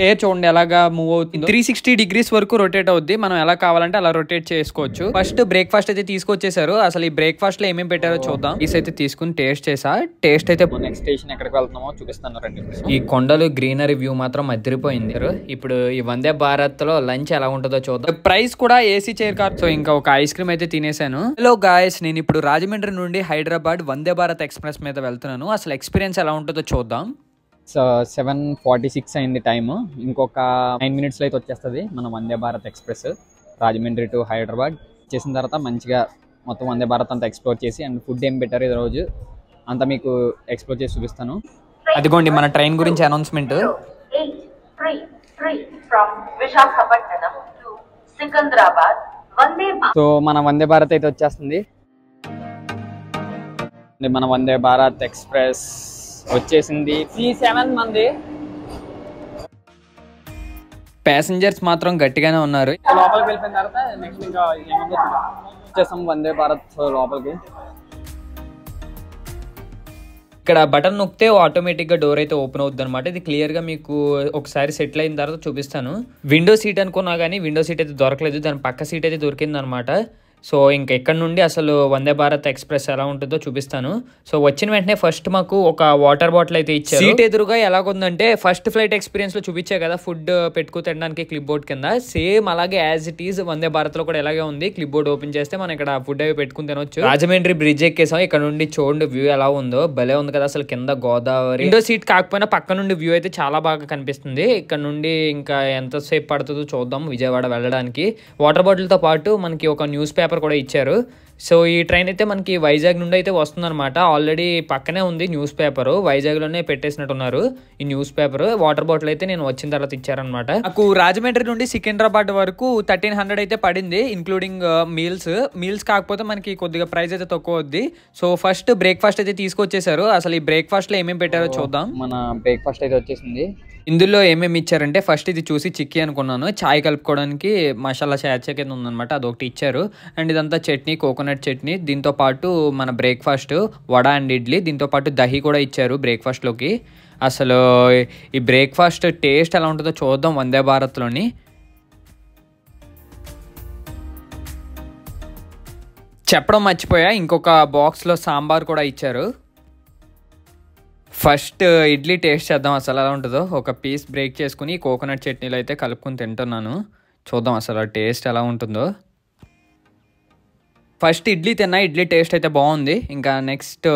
చూడండి ఎలాగా మూవ్ అవుతుంది. 360 degrees వరకు రొటేట్ అవుద్ది. మనం ఎలా కావాలంటే అలా రొటేట్ చేసుకోవచ్చు. ఫస్ట్ బ్రేక్ఫాస్ట్ అయితే తీసుకొచ్చేసారు. అసలు ఈ బ్రేక్ఫాస్ట్ లో ఏమేమి పెట్టారో చూద్దాం. పీస్ అయితే తీసుకుని టేస్ట్ చేసా. టేస్ట్ అయితే నెక్స్ట్ స్టేషన్ ఎక్కడికి వెళ్తున్నామో చూపిస్తాను రండి. ఈ కొండలు గ్రీనరీ వ్యూ మాత్రం అదిరిపోయింది. ఇప్పుడు ఈ వందే భారత్ లో లంచ్ ఎలా ఉంటుందో చూద్దాం. ప్రైస్ కూడా ఏసీ చైర్ కార్. సో ఇంకా ఒక ఐస్ క్రీమ్ అయితే తినేసాను. హలో గాయస్, నేను ఇప్పుడు రాజమండ్రి నుండి హైదరాబాద్ వందే భారత్ ఎక్స్ప్రెస్ మీద వెళ్తున్నాను. అసలు ఎక్స్పీరియన్స్ ఎలా ఉంటుందో చూద్దాం. సో 7:46 అయింది టైము. ఇంకొక 9 minutesలో అయితే వచ్చేస్తుంది మన వందే భారత్ ఎక్స్ప్రెస్ రాజమండ్రి టు హైదరాబాద్. చేసిన తర్వాత మంచిగా మొత్తం వందే భారత్ అంతా ఎక్స్ప్లోర్ చేసి అండ్ ఫుడ్ ఏం పెట్టారు ఈ రోజు అంతా మీకు ఎక్స్ప్లోర్ చేసి చూపిస్తాను. అదిగోండి మన ట్రైన్ గురించి అనౌన్స్మెంట్. సో మన వందే భారత్ అయితే వచ్చేస్తుంది. మన వందే భారత్ ఎక్స్ప్రెస్ వచ్చేసింది. 7 మంది ప్యాసింజర్స్ మాత్రం గట్టిగానే ఉన్నారు. లోపలికి వెళ్ళిపోయిన తర్వాత నెక్స్ట్ ఇంకా ఏమో వచ్చేసాం వందే భారత్ లోపలికి. ఇక్కడ బటన్ నొక్కితే ఆటోమేటిక్ గా డోర్ అయితే ఓపెన్ అవుతుంది అనమాట. ఇది క్లియర్ గా మీకు ఒకసారి సెటిల్ అయిన తర్వాత చూపిస్తాను. విండో సీట్ అనుకున్నా కానీ విండో సీట్ అయితే దొరకలేదు. దాని పక్క సీట్ అయితే దొరికింది అనమాట. సో ఇంకా ఎక్కడ నుండి అసలు వందే భారత్ ఎక్స్ప్రెస్ ఎలా ఉంటుందో చూపిస్తాను. సో వచ్చిన వెంటనే ఫస్ట్ మాకు ఒక వాటర్ బాటిల్ అయితే ఇచ్చారు. సీట్ ఎదురుగా ఎలాగుందంటే ఫస్ట్ ఫ్లైట్ ఎక్స్పీరియన్స్ లో చూపించే కదా ఫుడ్ పెట్టుకు తినడానికి క్లిప్ బోర్డ్ కింద, సేమ్ అలాగే as it is Vande Bharat లో కూడా ఎలాగే ఉంది. క్లిప్ బోర్డ్ ఓపెన్ చేస్తే మనం ఇక్కడ ఫుడ్ అవి పెట్టుకుని తినొచ్చు. రాజమండ్రి బ్రిడ్జ్ ఎక్కేసాం. ఇక్కడ నుండి చూడండి వ్యూ ఎలా ఉందో, భలే ఉంది కదా అసలు. కింద గోదావరి. విండో సీట్ కాకపోయినా పక్క నుండి వ్యూ అయితే చాలా బాగా కనిపిస్తుంది. ఇక్కడ నుండి ఇంకా ఎంతసేపు పడుతుందో చూద్దాం విజయవాడ వెళ్ళడానికి. వాటర్ బాటిల్ తో పాటు మనకి ఒక న్యూస్ పేపర్ కూడా ఇచ్చారు. సో ఈ ట్రైన్ అయితే మనకి వైజాగ్ నుండి అయితే వస్తుంది అనమాట. ఆల్రెడీ పక్కనే ఉంది న్యూస్ పేపర్, వైజాగ్ లోనే పెట్టేసినట్టున్నారు ఈ న్యూస్ పేపర్. వాటర్ బాటిల్ అయితే నేను వచ్చిన తర్వాత ఇచ్చారనమాట. నాకు రాజమండ్రి నుండి సికింద్రాబాద్ వరకు 1300 అయితే పడింది, ఇంక్లూడింగ్ మీల్స్ కాకపోతే మనకి కొద్దిగా ప్రైస్ అయితే తక్కువ అవుద్ది. సో ఫస్ట్ బ్రేక్ఫాస్ట్ అయితే తీసుకొచ్చేసారు. అసలు ఈ బ్రేక్ఫాస్ట్ లో ఏమేమి పెట్టారో చూద్దాం. మన బ్రేక్ఫాస్ట్ అయితే వచ్చేసింది. ఇందులో ఏమేమి ఇచ్చారంటే ఫస్ట్ ఇది చూసి చిక్కీ అనుకున్నాను. చాయ్ కలుపుకోవడానికి మసాలా చాయ్ కింద ఉందనమాట, అదొకటి ఇచ్చారు. అండ్ ఇదంతా చట్నీ, కోకోనట్ చట్నీ. దీంతో పాటు మన బ్రేక్ఫాస్ట్ వడ అండ్ ఇడ్లీ, దీంతో పాటు దహి కూడా ఇచ్చారు బ్రేక్ఫాస్ట్లోకి. అసలు ఈ బ్రేక్ఫాస్ట్ టేస్ట్ ఎలా ఉంటుందో చూద్దాం వందే భారత్లోని. చెప్పడం మర్చిపోయా, ఇంకొక బాక్స్లో సాంబార్ కూడా ఇచ్చారు. ఫస్ట్ ఇడ్లీ టేస్ట్ చేద్దాం అసలు ఎలా ఉంటుందో. ఒక పీస్ బ్రేక్ చేసుకుని కోకోనట్ చట్నీలో అయితే కలుపుకొని తింటున్నాను. చూద్దాం అసలు ఆ టేస్ట్ ఎలా ఉంటుందో. ఫస్ట్ ఇడ్లీ తిన్నా, ఇడ్లీ టేస్ట్ అయితే బాగుంది. ఇంకా నెక్స్ట్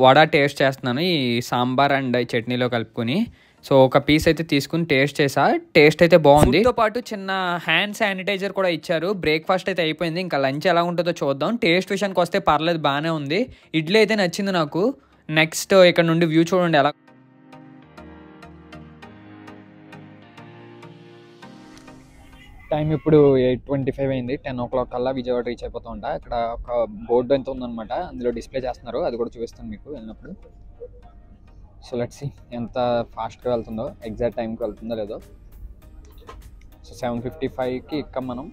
వడ టేస్ట్ చేస్తున్నాను ఈ సాంబార్ అండ్ చట్నీలో కలుపుకొని. సో ఒక పీస్ అయితే తీసుకుని టేస్ట్ చేసా, టేస్ట్ అయితే బాగుంది. తో పాటు చిన్న హ్యాండ్ శానిటైజర్ కూడా ఇచ్చారు. బ్రేక్ఫాస్ట్ అయితే అయిపోయింది, ఇంకా లంచ్ ఎలా ఉంటుందో చూద్దాం. టేస్ట్ విషయానికి వస్తే పర్లేదు, బాగానే ఉంది. ఇడ్లీ అయితే నచ్చింది నాకు. నెక్స్ట్ ఇక్కడ నుండి వ్యూ చూడండి ఎలా. టైం ఇప్పుడు 8:25 అయింది. 10 o'clock కల్లా విజయవాడ రీచ్ అయిపోతూ ఉంటా. ఇక్కడ ఒక బోర్డు ఎంత ఉందన్నమాట, అందులో డిస్ప్లే చేస్తున్నారు, అది కూడా చూపిస్తాను మీకు వెళ్ళినప్పుడు. సో లెట్స్ సీ ఎంత ఫాస్ట్గా వెళ్తుందో, ఎగ్జాక్ట్ టైంకి వెళ్తుందో లేదో. సో 7:55కి ఇక్కడ మనం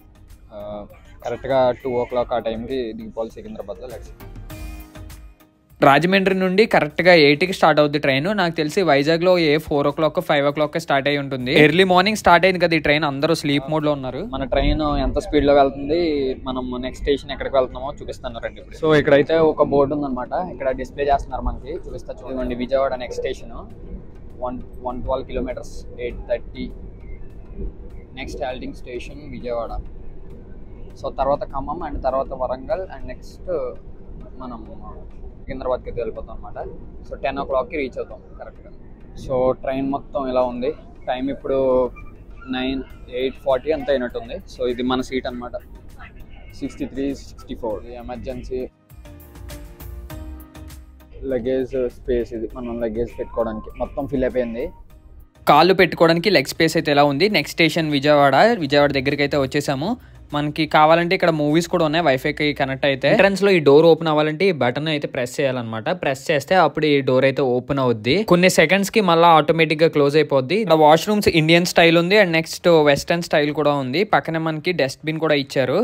కరెక్ట్గా 2 o'clock ఆ టైంకి దిగిపోవాలి సికింద్రాబాద్లో. Let's see. రాజమండ్రి నుండి కరెక్ట్గా 8కి స్టార్ట్ అవుద్ది ట్రైన్. నాకు తెలిసి వైజాగ్లో 4 o'clock 5 o'clock స్టార్ట్ అయి ఉంటుంది. ఎర్లీ మార్నింగ్ స్టార్ట్ అయింది కదా ఈ ట్రైన్, అందరూ స్లీప్ మోడ్లో ఉన్నారు. మన ట్రైన్ ఎంత స్పీడ్లో వెళ్తుంది, మనం నెక్స్ట్ స్టేషన్ ఎక్కడికి వెళ్తున్నామో చూపిస్తాను రండి ఇప్పుడు. సో ఇక్కడైతే ఒక బోర్డు ఉందన్నమాట, ఇక్కడ డిస్ప్లే చేస్తున్నారు మనకి, చూపిస్తా చూడండి. Vijayawada next station 112 kilometers 8:30. Next halting station Vijayawada. So తర్వాత ఖమ్మం అండ్ తర్వాత వరంగల్ అండ్ నెక్స్ట్ మనం సికింద్రాబాద్కి అయితే వెళ్ళిపోతాం అనమాట. సో 10 o'clockకి రీచ్ అవుతాం కరెక్ట్గా. సో ట్రైన్ మొత్తం ఇలా ఉంది. టైం ఇప్పుడు 8:40 అంత అయినట్టుంది. సో ఇది మన సీట్ అనమాట, 63, 64. ఎమర్జెన్సీ లగేజ్ స్పేస్, ఇది మనం లగేజ్ పెట్టుకోవడానికి మొత్తం ఫిల్ అయిపోయింది. కాళ్ళు పెట్టుకోవడానికి లెగ్ స్పేస్ అయితే ఎలా ఉంది. నెక్స్ట్ స్టేషన్ విజయవాడ దగ్గరికి అయితే వచ్చేసాము. మనకి కావాలంటే ఇక్కడ మూవీస్ కూడా ఉన్నాయి వైఫైకి కనెక్ట్ అయితే. ఎంట్రన్స్ లో ఈ డోర్ ఓపెన్ అవ్వాలంటే ఈ బటన్ అయితే ప్రెస్ చేయాలన్నమాట. ప్రెస్ చేస్తే అప్పుడు ఈ డోర్ అయితే ఓపెన్ అవుద్ది. కొన్ని సెకండ్స్ కి మళ్ళీ ఆటోమేటిక్ గా క్లోజ్ అయిపోద్ది. ఇక్కడ వాష్రూమ్స్ ఇండియన్ స్టైల్ ఉంది అండ్ నెక్స్ట్ వెస్టర్న్ స్టైల్ కూడా ఉంది. పక్కనే మనకి డస్ట్ బిన్ కూడా ఇచ్చారు.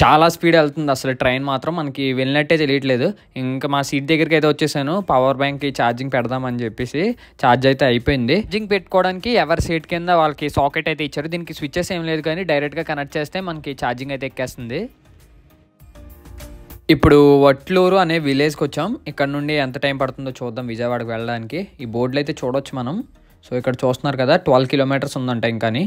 చాలా స్పీడ్ వెళ్తుంది అసలు ట్రైన్ మాత్రం, మనకి వెళ్ళినట్టే తెలియట్లేదు. ఇంకా మా సీట్ దగ్గరికి అయితే వచ్చేసాను, పవర్ బ్యాంక్కి ఛార్జింగ్ పెడదామని చెప్పేసి. ఛార్జ్ అయితే అయిపోయింది. ఛార్జింగ్ పెట్టుకోవడానికి ఎవరి సీట్ కింద వాళ్ళకి సాకెట్ అయితే ఇచ్చారు. దీనికి స్విచ్చెస్ ఏం లేదు కానీ డైరెక్ట్గా కనెక్ట్ చేస్తే మనకి ఛార్జింగ్ అయితే ఎక్కేస్తుంది. ఇప్పుడు వట్లూరు అనే విలేజ్కి వచ్చాం. ఇక్కడ నుండి ఎంత టైం పడుతుందో చూద్దాం విజయవాడకు వెళ్ళడానికి. ఈ బోర్డులు అయితే చూడొచ్చు మనం. సో ఇక్కడ చూస్తున్నారు కదా 12 కిలోమీటర్స్ ఉందంట ఇంకాని.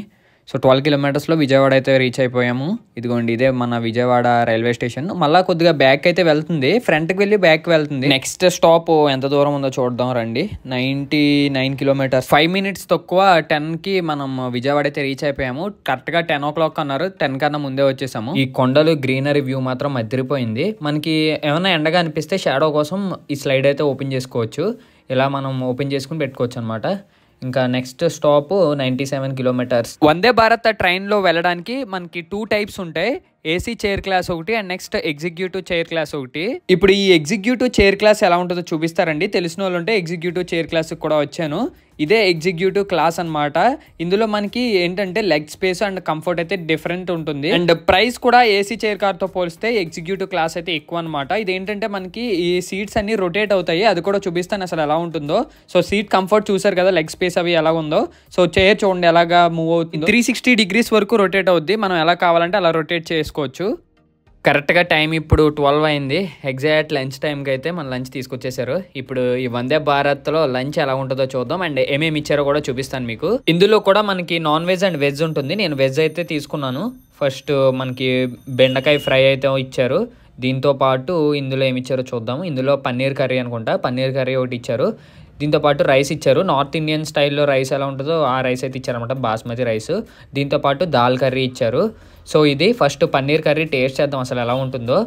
సో 12 కిలోమీటర్స్లో విజయవాడ అయితే రీచ్ అయిపోయాము. ఇదిగోండి ఇదే మన విజయవాడ రైల్వే స్టేషన్. మళ్ళీ కొద్దిగా బ్యాక్ అయితే వెళ్తుంది, ఫ్రంట్కి వెళ్ళి బ్యాక్ వెళ్తుంది. నెక్స్ట్ స్టాప్ ఎంత దూరం ఉందో చూద్దాం రండి. 99 కిలోమీటర్స్. 5 మినిట్స్ తక్కువ 10కి మనం విజయవాడ అయితే రీచ్ అయిపోయాము. కరెక్ట్గా 10 o'clock అన్నారు, 10 కన్నా ముందే వచ్చేసాము. ఈ కొండలు గ్రీనరీ వ్యూ మాత్రం అదిరిపోయింది. మనకి ఏమైనా ఎండగా అనిపిస్తే షాడో కోసం ఈ స్లైడ్ అయితే ఓపెన్ చేసుకోవచ్చు. ఇలా మనం ఓపెన్ చేసుకుని పెట్టుకోవచ్చు అనమాట. ఇంకా next stop 97 kilometres. Vande Bharat ట్రైన్లో వెళ్ళడానికి మనకి 2 టైప్స్ ఉంటాయి, ఏసీ చైర్ క్లాస్ ఒకటి and next executive chair class ఒకటి. ఇప్పుడు ఈ ఎగ్జిక్యూటివ్ చైర్ క్లాస్ ఎలా ఉంటుందో చూపిస్తారండి. తెలిసిన వాళ్ళు ఉంటే ఎగ్జిక్యూటివ్ చైర్ క్లాస్ కూడా వచ్చాను. ఇదే ఎగ్జిక్యూటివ్ క్లాస్ అనమాట. ఇందులో మనకి ఏంటంటే లెగ్ స్పేస్ అండ్ కంఫర్ట్ అయితే డిఫరెంట్ ఉంటుంది. అండ్ ప్రైస్ కూడా ఏసీ చైర్ కార్ తో పోలిస్తే ఎగ్జిక్యూటివ్ క్లాస్ అయితే ఎక్కువ అనమాట. ఇది ఏంటంటే మనకి ఈ సీట్స్ అన్ని రొటేట్ అవుతాయి, అది కూడా చూపిస్తాను అసలు ఎలా ఉంటుందో. సో సీట్ కంఫర్ట్ చూసారు కదా, లెగ్ స్పేస్ అవి ఎలా ఉందో. సో చైర్ చూడండి ఎలాగా మూవ్ అవుతుంది. 360 degrees వరకు రొటేట్ అవుద్ది. మనం ఎలా కావాలంటే అలా రొటేట్ చేసుకోవచ్చు. కరెక్ట్గా టైం ఇప్పుడు 12 అయింది. ఎగ్జాక్ట్ లంచ్ టైంకి అయితే మన లంచ్ తీసుకొచ్చేసారు. ఇప్పుడు ఈ వందే భారత్లో లంచ్ ఎలా ఉంటుందో చూద్దాం అండ్ ఏమేమి ఇచ్చారో కూడా చూపిస్తాను మీకు. ఇందులో కూడా మనకి నాన్ వెజ్ అండ్ వెజ్ ఉంటుంది. నేను వెజ్ అయితే తీసుకున్నాను. ఫస్ట్ మనకి బెండకాయ ఫ్రై అయితే ఇచ్చారు. దీంతో పాటు ఇందులో ఏమి ఇచ్చారో చూద్దాము. ఇందులో పన్నీర్ కర్రీ అనుకుంటా, పన్నీర్ కర్రీ ఒకటి ఇచ్చారు. దీంతో పాటు రైస్ ఇచ్చారు. నార్త్ ఇండియన్ స్టైల్లో రైస్ ఎలా ఉంటుందో ఆ రైస్ అయితే ఇచ్చారనమాట, బాస్మతి రైస్. దీంతో పాటు దాల్ కర్రీ ఇచ్చారు. సో ఇది ఫస్ట్ పన్నీర్ కర్రీ టేస్ట్ చేద్దాం అసలు ఎలా ఉంటుందో.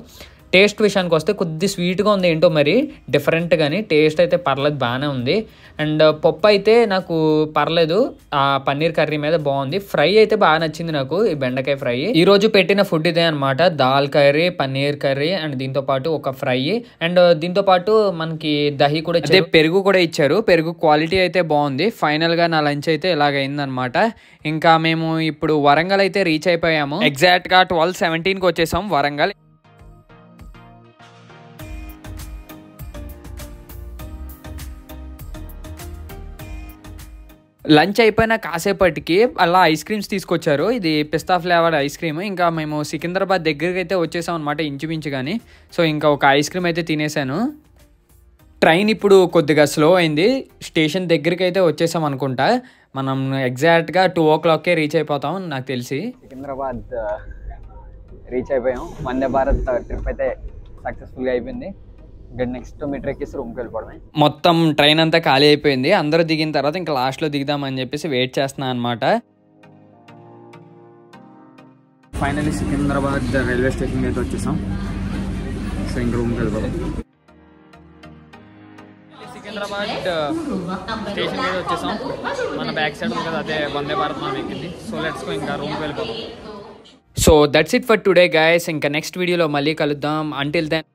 టేస్ట్ విషయానికి వస్తే కొద్ది స్వీట్గా ఉంది ఏంటో మరి, డిఫరెంట్ కానీ టేస్ట్ అయితే పర్లేదు, బాగానే ఉంది. అండ్ పప్పు అయితే నాకు పర్లేదు, ఆ పన్నీర్ కర్రీ మీద బాగుంది. ఫ్రై అయితే బాగా నచ్చింది నాకు, ఈ బెండకాయ ఫ్రై. ఈ రోజు పెట్టిన ఫుడ్ ఇదే అనమాట, dal curry, paneer curry and దీంతో పాటు ఒక ఫ్రై అండ్ దీంతో పాటు మనకి దహి కూడా ఇచ్చారు, పెరుగు కూడా ఇచ్చారు. పెరుగు క్వాలిటీ అయితే బాగుంది. ఫైనల్ గా నా లంచ్ అయితే ఇలాగైంది అనమాట. ఇంకా మేము ఇప్పుడు వరంగల్ అయితే రీచ్ అయిపోయాము. ఎగ్జాక్ట్ గా 12:17కి వచ్చేసాం వరంగల్. లంచ్ అయిపోయిన కాసేపటికి అలా ఐస్ క్రీమ్స్ తీసుకొచ్చారు. ఇది పిస్తా ఫ్లేవర్డ్ ఐస్ క్రీమ్. ఇంకా మేము సికింద్రాబాద్ దగ్గరికి అయితే వచ్చేసాం అనమాట, ఇంచుమించు కానీ. సో ఇంకా ఒక ఐస్ క్రీమ్ అయితే తినేసాను. ట్రైన్ ఇప్పుడు కొద్దిగా స్లో అయింది. స్టేషన్ దగ్గరికి అయితే వచ్చేసాం అనుకుంటా. మనం ఎగ్జాక్ట్గా 2 o'clockకే రీచ్ అయిపోతాం నాకు తెలిసి. సికింద్రాబాద్ రీచ్ అయిపోయాం. వందే భారత్ ట్రిప్ అయితే సక్సెస్ఫుల్గా అయిపోయింది. నెక్స్ట్ మీటర్ ఎక్కేసి రూమ్కి వెళ్ళిపోవడమే. మొత్తం ట్రైన్ అంతా ఖాళీ అయిపోయింది. అందరూ దిగిన తర్వాత ఇంకా లాస్ట్లో దిగుదామని చెప్పేసి వెయిట్ చేస్తున్నాను అనమాట. ఫైనల్లీ సికింద్రాబాద్ రైల్వే స్టేషన్ అయితే వచ్చేసాం. సో ఇంక రూమ్కి వెళ్ళిపోతాం. సికింద్రాబాద్ స్టేషన్ మీద వచ్చేసాం. మన బ్యాక్ సైడ్ ఉంది కదా, అదే వందే భారత్ మనం ఎక్కింది. సో లెట్స్ గో, ఇంకా రూమ్కి వెళ్ళిపోతాం. So that's it for today guys. ఇంకా నెక్స్ట్ వీడియోలో మళ్ళీ కలుద్దాం. Until then